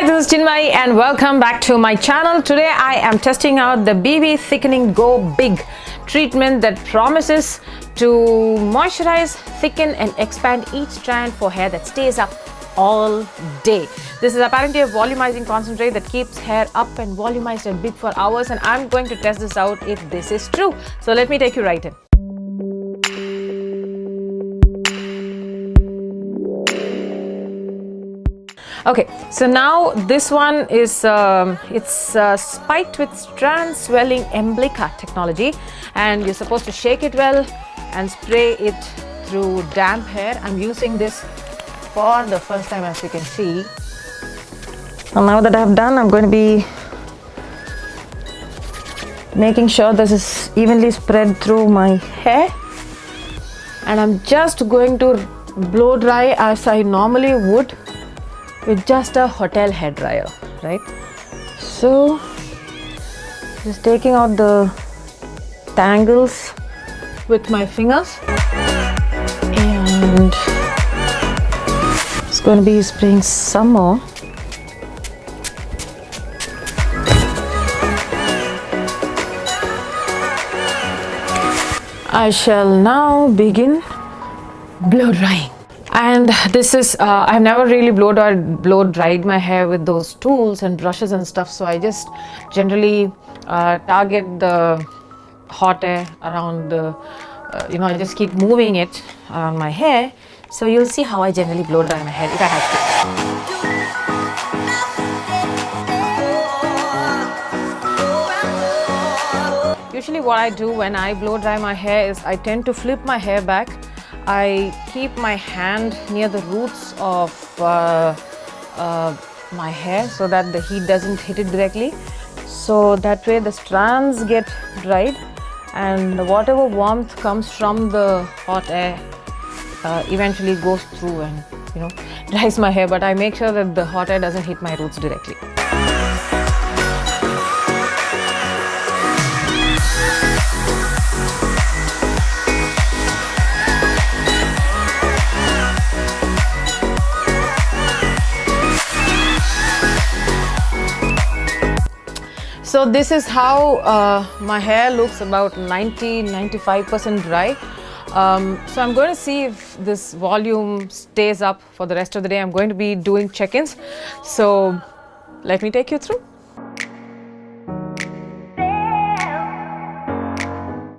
Hi, this is Chinmayi and welcome back to my channel. Today I am testing out the BB Thickening Go Big Treatment that promises to moisturize, thicken and expand each strand for hair that stays up all day. This is apparently a volumizing concentrate that keeps hair up and volumized and big for hours, and I'm going to test this out if this is true. So let me take you right in. Okay, so now this one is spiked with strand swelling umbilica technology, and you're supposed to shake it well and spray it through damp hair. I'm using this for the first time, as you can see. And now that I've done, I'm going to be making sure this is evenly spread through my hair, and I'm just going to blow dry as I normally would with just a hotel hair dryer, right? So just taking out the tangles with my fingers, and it's going to be spraying some more. I shall now begin blow drying. And this is, I've never really blow dried my hair with those tools and brushes and stuff, so I just generally target the hot air around the, I just keep moving it around my hair. So you'll see how I generally blow dry my hair if I have to. Usually what I do when I blow dry my hair is I tend to flip my hair back. I keep my hand near the roots of my hair so that the heat doesn't hit it directly. So that way the strands get dried, and whatever warmth comes from the hot air eventually goes through and dries my hair. But I make sure that the hot air doesn't hit my roots directly. So this is how my hair looks, about 90-95% dry. So I'm going to see if this volume stays up for the rest of the day. I'm going to be doing check-ins. So let me take you through.